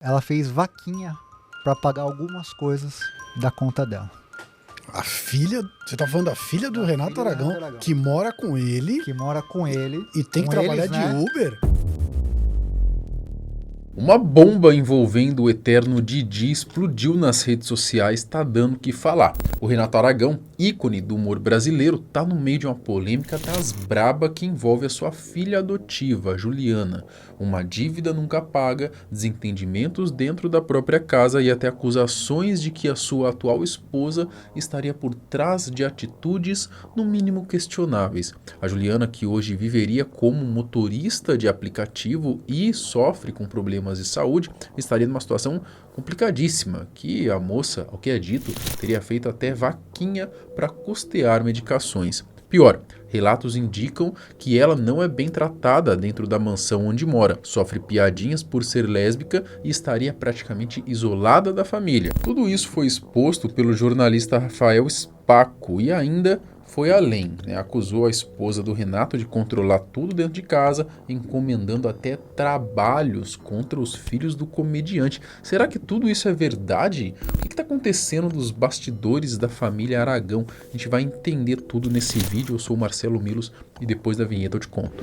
ela fez vaquinha para pagar algumas coisas da conta dela. A filha, você tá falando da filha do Renato Aragão, que mora com ele. Que mora com ele. E tem que trabalhar eles, de Uber. Uma bomba envolvendo o eterno Didi explodiu nas redes sociais, tá dando o que falar. O Renato Aragão, ícone do humor brasileiro, tá no meio de uma polêmica das braba que envolve a sua filha adotiva, Juliana. Uma dívida nunca paga, desentendimentos dentro da própria casa e até acusações de que a sua atual esposa estaria por trás de atitudes no mínimo questionáveis. A Juliana, que hoje viveria como motorista de aplicativo e sofre com problemas de saúde, estaria numa situação complicadíssima, que a moça, ao que é dito, teria feito até vaquinha para custear medicações. Pior, relatos indicam que ela não é bem tratada dentro da mansão onde mora, sofre piadinhas por ser lésbica e estaria praticamente isolada da família. Tudo isso foi exposto pelo jornalista Rafael Spaco e ainda foi além, acusou a esposa do Renato de controlar tudo dentro de casa, encomendando até trabalhos contra os filhos do comediante. Será que tudo isso é verdade? O que está acontecendo nos bastidores da família Aragão? A gente vai entender tudo nesse vídeo. Eu sou o Marcelo Milos e depois da vinheta eu te conto.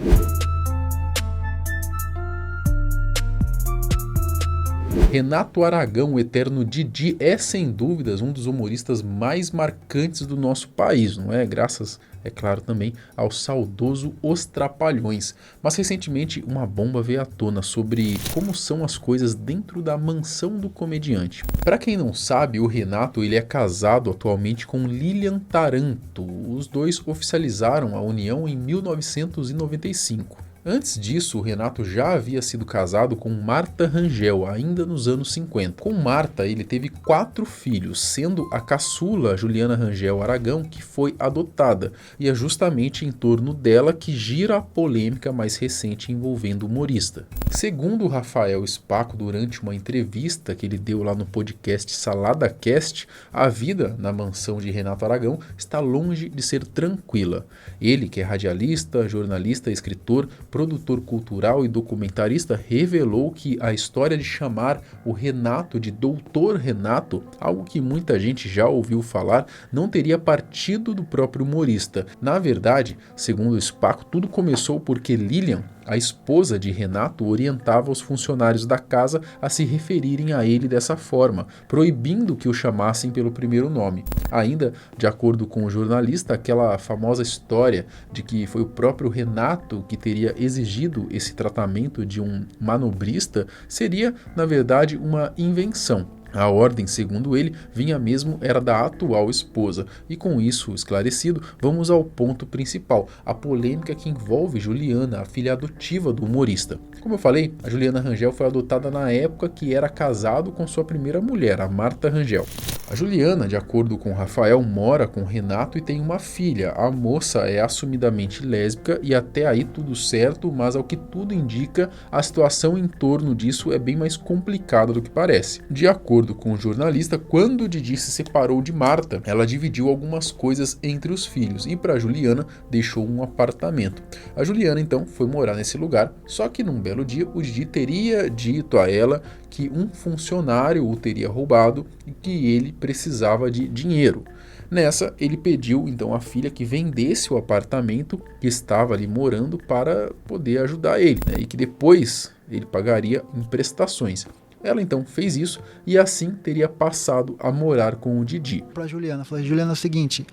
Renato Aragão, o eterno Didi, é sem dúvidas um dos humoristas mais marcantes do nosso país, não é? Graças, é claro, também ao saudoso Os Trapalhões. Mas recentemente uma bomba veio à tona sobre como são as coisas dentro da mansão do comediante. Para quem não sabe, o Renato ele é casado atualmente com Lilian Taranto. Os dois oficializaram a união em 1995. Antes disso, o Renato já havia sido casado com Marta Rangel, ainda nos anos 50. Com Marta, ele teve 4 filhos, sendo a caçula Juliana Rangel Aragão, que foi adotada. E é justamente em torno dela que gira a polêmica mais recente envolvendo o humorista. Segundo o Rafael Spaco, durante uma entrevista que ele deu lá no podcast Salada Cast, a vida na mansão de Renato Aragão está longe de ser tranquila. Ele, que é radialista, jornalista, escritor, produtor cultural e documentarista, revelou que a história de chamar o Renato de Doutor Renato, algo que muita gente já ouviu falar, não teria partido do próprio humorista. Na verdade, segundo o Spaco, tudo começou porque Lilian, a esposa de Renato, orientava os funcionários da casa a se referirem a ele dessa forma, proibindo que o chamassem pelo primeiro nome. Ainda, de acordo com o jornalista, aquela famosa história de que foi o próprio Renato que teria exigido esse tratamento de um manobrista seria, na verdade, uma invenção. A ordem, segundo ele, vinha mesmo era da atual esposa. E com isso esclarecido, vamos ao ponto principal, a polêmica que envolve Juliana, a filha adotiva do humorista. Como eu falei, a Juliana Rangel foi adotada na época que era casado com sua primeira mulher, a Marta Rangel. A Juliana, de acordo com Rafael, mora com Renato e tem uma filha. A moça é assumidamente lésbica e até aí tudo certo, mas ao que tudo indica, a situação em torno disso é bem mais complicada do que parece. De acordo com o jornalista, quando Didi se separou de Marta, ela dividiu algumas coisas entre os filhos e para Juliana deixou um apartamento. A Juliana então foi morar nesse lugar, só que num belo dia o Didi teria dito a ela que um funcionário o teria roubado e que ele precisava de dinheiro. Nessa, ele pediu então à filha que vendesse o apartamento que estava ali morando para poder ajudar ele, e que depois ele pagaria em prestações. Ela então fez isso e assim teria passado a morar com o Didi. Para Juliana, falei: Juliana, é o seguinte,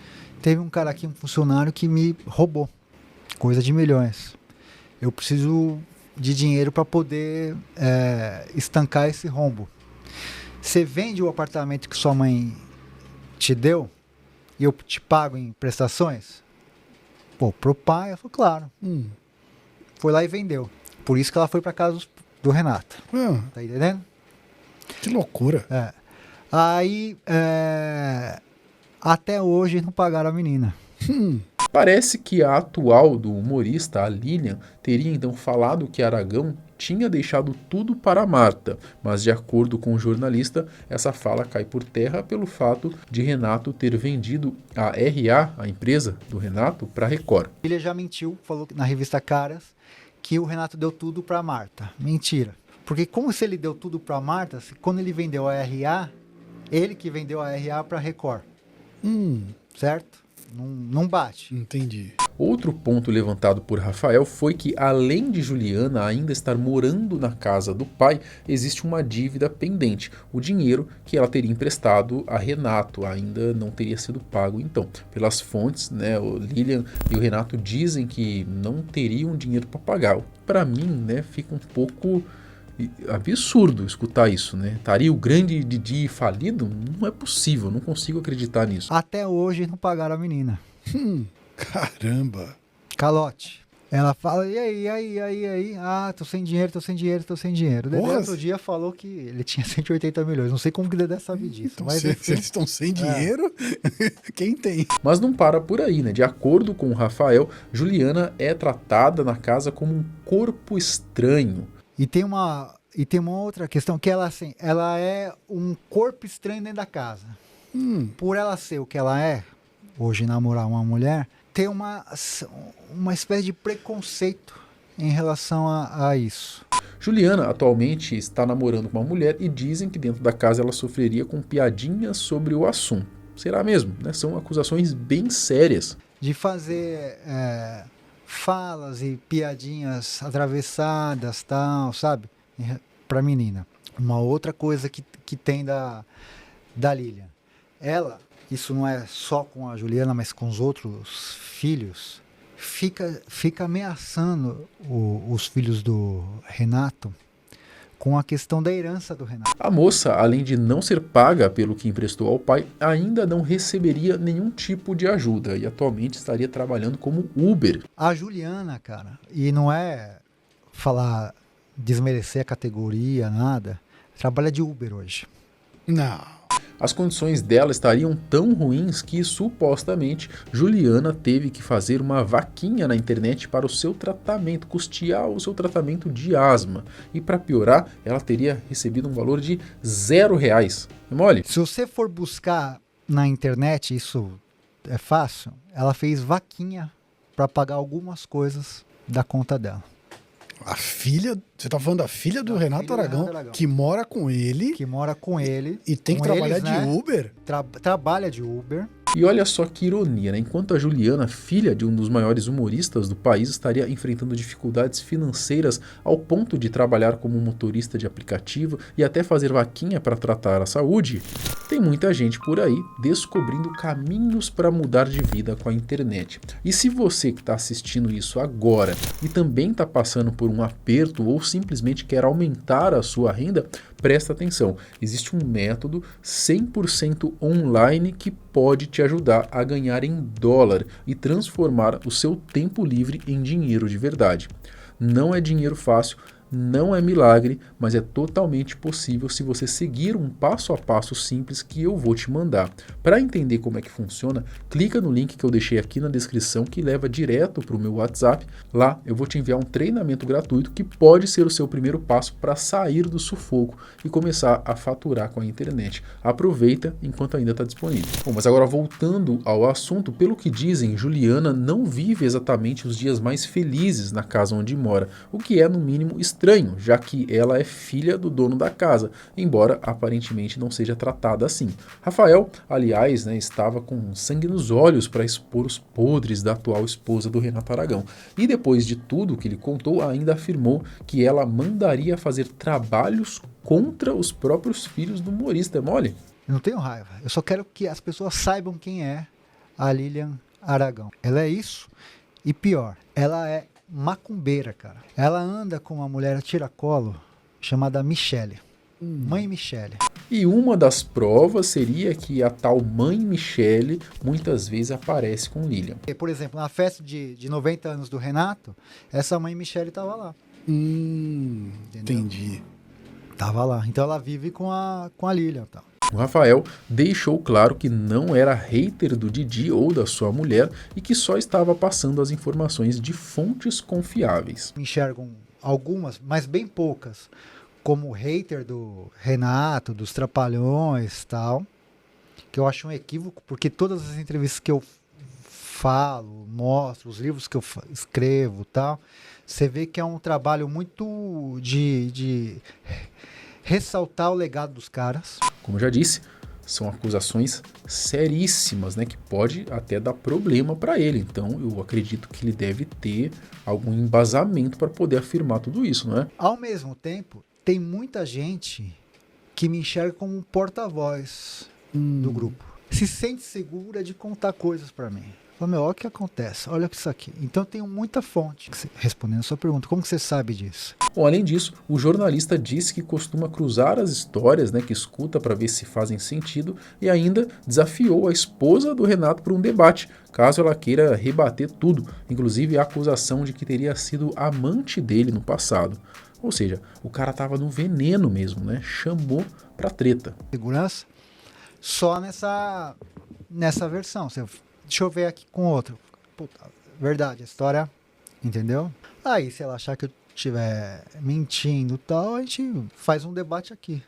teve um cara aqui, um funcionário que me roubou, coisa de milhões. Eu preciso de dinheiro para poder estancar esse rombo. Você vende o apartamento que sua mãe te deu e eu te pago em prestações? Pô, pro pai, eu falei, claro. Foi lá e vendeu. Por isso que ela foi para casa do Renato. Tá entendendo? Que loucura. Aí, até hoje não pagaram a menina. Parece que a atual do humorista, a Lilian, teria então falado que Aragão tinha deixado tudo para Marta, mas de acordo com o jornalista, essa fala cai por terra pelo fato de Renato ter vendido a RA, a empresa do Renato, para a Record. Ele já mentiu, falou na revista Caras que o Renato deu tudo para Marta. Mentira. Porque como se ele deu tudo pra Marta, quando ele vendeu a RA, ele que vendeu a RA pra Record, certo? Não bate. Entendi. Outro ponto levantado por Rafael foi que, além de Juliana ainda estar morando na casa do pai, existe uma dívida pendente. O dinheiro que ela teria emprestado a Renato ainda não teria sido pago. Então, pelas fontes, né, o Lilian e o Renato dizem que não teriam dinheiro para pagar. Para mim, né, fica um pouco absurdo escutar isso, né? Estaria o grande Didi falido? Não é possível, não consigo acreditar nisso. Até hoje não pagaram a menina. Caramba. Calote. Ela fala, e aí? Ah, tô sem dinheiro. O Dedé outro dia falou que ele tinha 180 milhões. Não sei como que o Dedé sabe disso. Então, mas se eles estão sem dinheiro, quem tem? Mas não para por aí, né? De acordo com o Rafael, Juliana é tratada na casa como um corpo estranho. E tem uma outra questão que ela, assim, ela é um corpo estranho dentro da casa. Por ela ser o que ela é, hoje namorar uma mulher, tem uma espécie de preconceito em relação a isso. Juliana atualmente está namorando com uma mulher e dizem que dentro da casa ela sofreria com piadinhas sobre o assunto. Será mesmo? Né? São acusações bem sérias. De fazer falas e piadinhas atravessadas, tal, sabe? Pra menina. Uma outra coisa que tem da Lilian. Ela, isso não é só com a Juliana, mas com os outros filhos, fica ameaçando os filhos do Renato com a questão da herança do Renato. A moça, além de não ser paga pelo que emprestou ao pai, ainda não receberia nenhum tipo de ajuda e atualmente estaria trabalhando como Uber. A Juliana, cara, e não é desmerecer a categoria, nada, trabalha de Uber hoje. Não. As condições dela estariam tão ruins que, supostamente, Juliana teve que fazer uma vaquinha na internet para o seu tratamento, custear o seu tratamento de asma. E para piorar, ela teria recebido um valor de R$0. É mole? Se você for buscar na internet, isso é fácil, ela fez vaquinha para pagar algumas coisas da conta dela. A filha, você tá falando da filha do Renato Aragão, que mora com ele. Que mora com ele. E tem que trabalhar eles, de Uber? Trabalha de Uber. E olha só que ironia, né? Enquanto a Juliana, filha de um dos maiores humoristas do país, estaria enfrentando dificuldades financeiras ao ponto de trabalhar como motorista de aplicativo e até fazer vaquinha para tratar a saúde, tem muita gente por aí descobrindo caminhos para mudar de vida com a internet. E se você que está assistindo isso agora e também está passando por um aperto ou simplesmente quer aumentar a sua renda, presta atenção, existe um método 100% online que pode te ajudar a ganhar em dólar e transformar o seu tempo livre em dinheiro de verdade. Não é dinheiro fácil, não é milagre, mas é totalmente possível se você seguir um passo a passo simples que eu vou te mandar. Para entender como é que funciona, clica no link que eu deixei aqui na descrição que leva direto para o meu WhatsApp. Lá eu vou te enviar um treinamento gratuito que pode ser o seu primeiro passo para sair do sufoco e começar a faturar com a internet. Aproveita enquanto ainda está disponível. Bom, mas agora voltando ao assunto, pelo que dizem, Juliana não vive exatamente os dias mais felizes na casa onde mora, o que é no mínimo estranho, já que ela é filha do dono da casa, embora aparentemente não seja tratada assim. Rafael, aliás, né, estava com sangue nos olhos para expor os podres da atual esposa do Renato Aragão. E depois de tudo que ele contou, ainda afirmou que ela mandaria fazer trabalhos contra os próprios filhos do humorista. É mole? Eu não tenho raiva, eu só quero que as pessoas saibam quem é a Lilian Aragão. Ela é isso e pior, ela é macumbeira, cara. Ela anda com uma mulher tiracolo chamada Michele. Mãe Michele. E uma das provas seria que a tal Mãe Michele muitas vezes aparece com Lilian. Por exemplo, na festa de 90 anos do Renato, essa Mãe Michele estava lá. Entendi. Tava lá. Então ela vive com a Lilian. Tá? O Rafael deixou claro que não era hater do Didi ou da sua mulher e que só estava passando as informações de fontes confiáveis. Enxergam algumas, mas bem poucas, como hater do Renato, dos Trapalhões e tal, que eu acho um equívoco, porque todas as entrevistas que eu falo, mostro, os livros que eu escrevo e tal, você vê que é um trabalho muito de ressaltar o legado dos caras. Como eu já disse, são acusações seríssimas, né, que pode até dar problema para ele. Então eu acredito que ele deve ter algum embasamento para poder afirmar tudo isso, não é? Ao mesmo tempo, tem muita gente que me enxerga como um porta-voz do grupo. Se sente segura de contar coisas para mim. Fala, meu, olha o que acontece, olha isso aqui. Então eu tenho muita fonte. Respondendo a sua pergunta, como que você sabe disso? Bom, além disso, o jornalista disse que costuma cruzar as histórias, né, que escuta para ver se fazem sentido, e ainda desafiou a esposa do Renato para um debate, caso ela queira rebater tudo, inclusive a acusação de que teria sido amante dele no passado. Ou seja, o cara tava no veneno mesmo, né? Chamou pra treta. Segurança só nessa versão. Deixa eu ver aqui com outro. Puta, verdade, a história, entendeu? Aí, se ela achar que eu estiver mentindo e tal, a gente faz um debate aqui.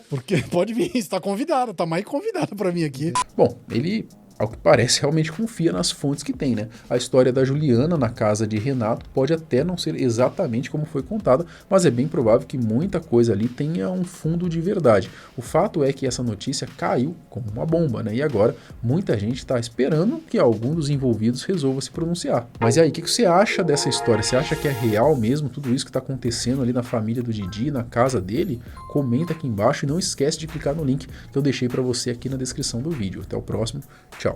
Porque pode vir, você tá convidado, tá mais convidado pra mim aqui. Bom, ele, ao que parece, realmente confia nas fontes que tem, né? A história da Juliana na casa de Renato pode até não ser exatamente como foi contada, mas é bem provável que muita coisa ali tenha um fundo de verdade. O fato é que essa notícia caiu como uma bomba, né? E agora muita gente está esperando que algum dos envolvidos resolva se pronunciar. Mas e aí, o que você acha dessa história? Você acha que é real mesmo tudo isso que está acontecendo ali na família do Didi, na casa dele? Comenta aqui embaixo e não esquece de clicar no link que eu deixei para você aqui na descrição do vídeo. Até o próximo. Tchau.